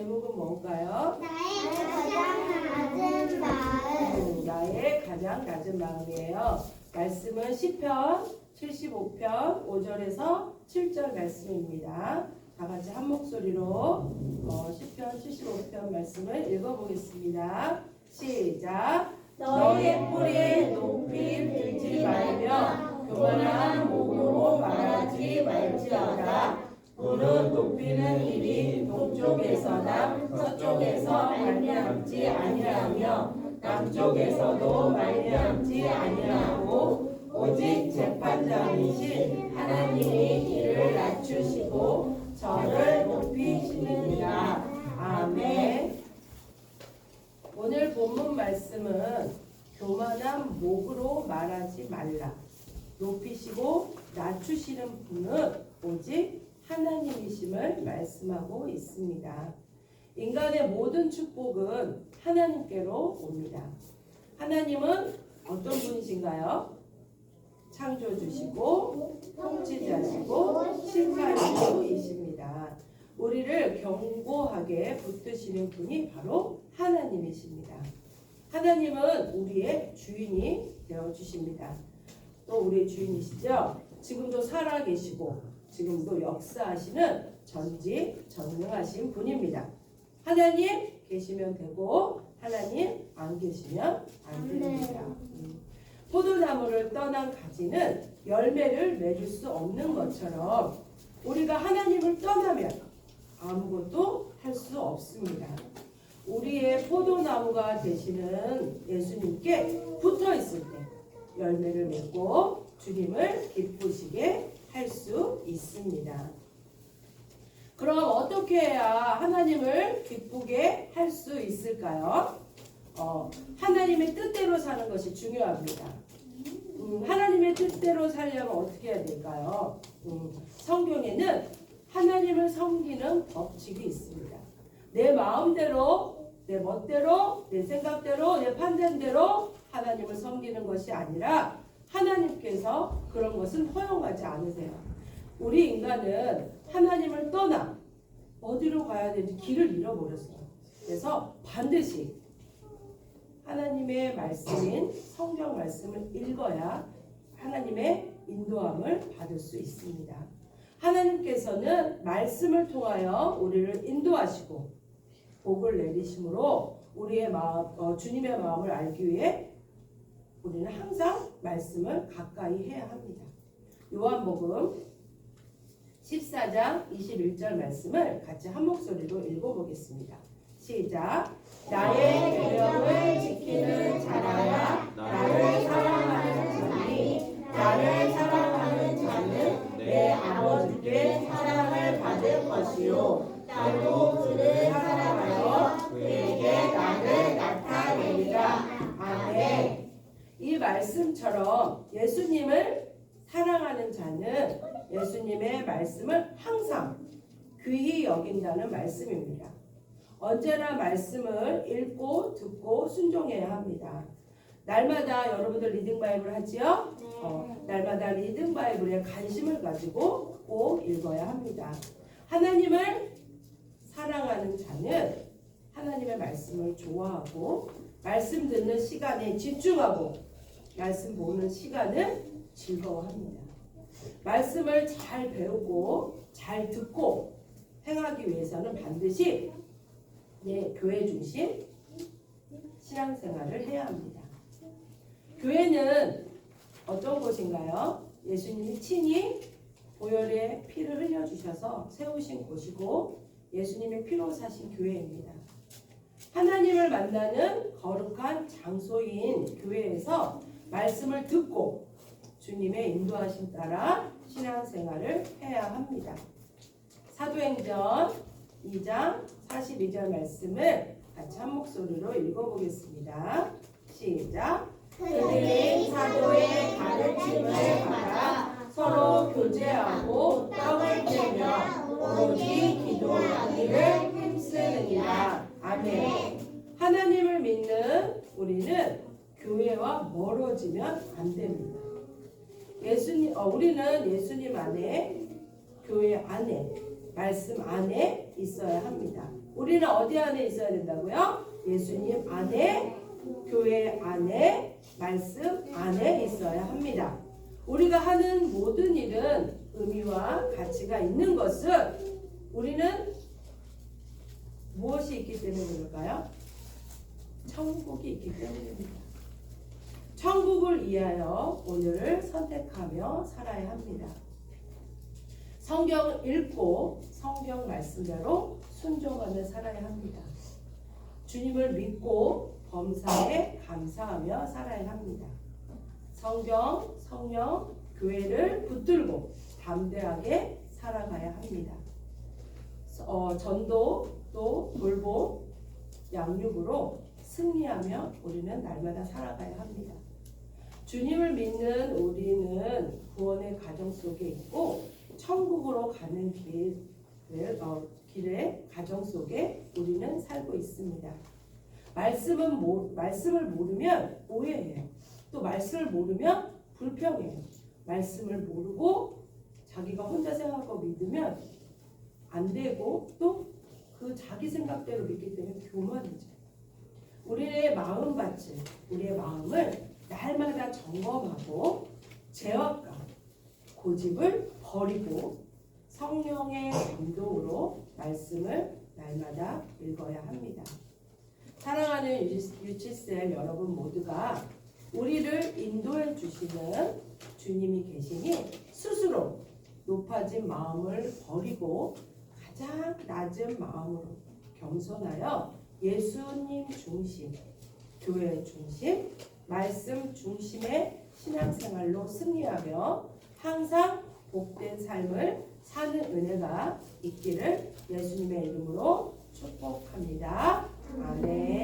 제목은 뭔가요? 나의 가장 낮은 나의 가장 낮은 마음. 마음이에요. 말씀은 시편 75편 5절에서 7절 말씀입니다. 다 같이 한 목소리로 시편 75편 말씀을 읽어보겠습니다. 시작. 너의 뿔에 높이 들지 말며 교만한 목으로 말하지 말지어다. 뿔은 높이는 일이 동쪽에서나 서쪽에서 말미암지 아니하며 남쪽에서도 말미암지 아니하고 오직 재판장이신 하나님이 이를 낮추시고 저를 높이시느니라. 아멘. 오늘 본문 말씀은 교만한 목으로 말하지 말라. 높이시고 낮추시는 분은 오직 하나님이심을 말씀하고 있습니다. 인간의 모든 축복은 하나님께로 옵니다. 하나님은 어떤 분이신가요? 창조주시고 통치자시고 심판주이십니다. 우리를 견고하게 붙드시는 분이 바로 하나님이십니다. 하나님은 우리의 주인이 되어주십니다. 또 우리의 주인이시죠? 지금도 살아계시고 지금도 역사하시는 전지전능하신 분입니다. 하나님 계시면 되고 하나님 안 계시면 안 됩니다. 포도나무를 떠난 가지는 열매를 맺을 수 없는 것처럼 우리가 하나님을 떠나면 아무것도 할 수 없습니다. 우리의 포도나무가 되시는 예수님께 붙어 있을 때 열매를 맺고 주님을 기쁘시게 할 수 있습니다. 그럼 어떻게 해야 하나님을 기쁘게 할 수 있을까요? 하나님의 뜻대로 사는 것이 중요합니다. 하나님의 뜻대로 살려면 어떻게 해야 될까요? 성경에는 하나님을 섬기는 법칙이 있습니다. 내 마음대로, 내 멋대로, 내 생각대로, 내 판단대로 하나님을 섬기는 것이 아니라 하나님께서 그런 것은 허용하지 않으세요. 우리 인간은 하나님을 떠나 어디로 가야 되는지 길을 잃어버렸어요. 그래서 반드시 하나님의 말씀인 성경 말씀을 읽어야 하나님의 인도함을 받을 수 있습니다. 하나님께서는 말씀을 통하여 우리를 인도하시고 복을 내리심으로 우리의 마음, 주님의 마음을 알기 위해 우리는 항상 말씀을 가까이 해야 합니다. 요한복음 14장 21절 말씀을 같이 한 목소리로 읽어보겠습니다. 시작. 나의 계명을 지키는 자라야 나를 사랑하는 자니 나를 사랑하는 자는 내 아버지께 사랑을 받을 것이요 나도 그를 사랑하여 그에게 나를 나타내리라. 아멘. 이 말씀처럼 예수님을 사랑하는 자는 예수님의 말씀을 항상 귀히 여긴다는 말씀입니다. 언제나 말씀을 읽고 듣고 순종해야 합니다. 날마다 여러분들 리딩 바이블 하지요? 날마다 리딩 바이블에 관심을 가지고 꼭 읽어야 합니다. 하나님을 사랑하는 자는 하나님의 말씀을 좋아하고 말씀 듣는 시간에 집중하고 말씀 보는 시간을 즐거워합니다. 말씀을 잘 배우고 잘 듣고 행하기 위해서는 반드시 교회 중심 신앙생활을 해야 합니다. 교회는 어떤 곳인가요? 예수님이 친히 보혈의 피를 흘려주셔서 세우신 곳이고 예수님의 피로 사신 교회입니다. 하나님을 만나는 거룩한 장소인 교회에서 말씀을 듣고 주님의 인도하심 따라 신앙생활을 해야 합니다. 사도행전 2장 42절 말씀을 같이 한 목소리로 읽어보겠습니다. 시작. 그들이 사도의 가르침을 받아 서로 교제하고 떡을 떼며 오로지 기도하기를 힘쓰느니라. 아멘. 하나님을 믿는 우리는 교회와 멀어지면 안 됩니다. 우리는 예수님 안에, 교회 안에 말씀 안에 있어야 합니다. 우리는 어디 안에 있어야 된다고요? 예수님 안에, 교회 안에, 말씀 안에 있어야 합니다. 우리가 하는 모든 일은 의미와 가치가 있는 것은 우리는 무엇이 있기 때문에 그럴까요? 천국이 있기 때문입니다. 천국을 위하여 오늘을 선택하며 살아야 합니다. 성경을 읽고 성경 말씀대로 순종하며 살아야 합니다. 주님을 믿고 범사에 감사하며 살아야 합니다. 성경, 성령, 교회를 붙들고 담대하게 살아가야 합니다. 전도 또 돌봄, 양육으로 승리하며 우리는 날마다 살아가야 합니다. 주님을 믿는 우리는 구원의 과정 속에 있고 천국으로 가는 길의 과정 속에 우리는 살고 있습니다. 말씀을 모르면 오해해요. 또 말씀을 모르면 불평해요. 말씀을 모르고 자기가 혼자 생각하고 믿으면 안 되고 또 그 자기 생각대로 믿기 때문에 교만해져요. 우리의 마음밭을, 우리의 마음을 날마다 점검하고 죄악감, 고집을 버리고 성령의 감동으로 말씀을 날마다 읽어야 합니다. 사랑하는 유치셀 여러분 모두가 우리를 인도해 주시는 주님이 계시니 스스로 높아진 마음을 버리고 가장 낮은 마음으로 겸손하여 예수님 중심, 교회 중심, 말씀 중심의 신앙생활로 승리하며 항상 복된 삶을 사는 은혜가 있기를 예수님의 이름으로 축복합니다. 아멘.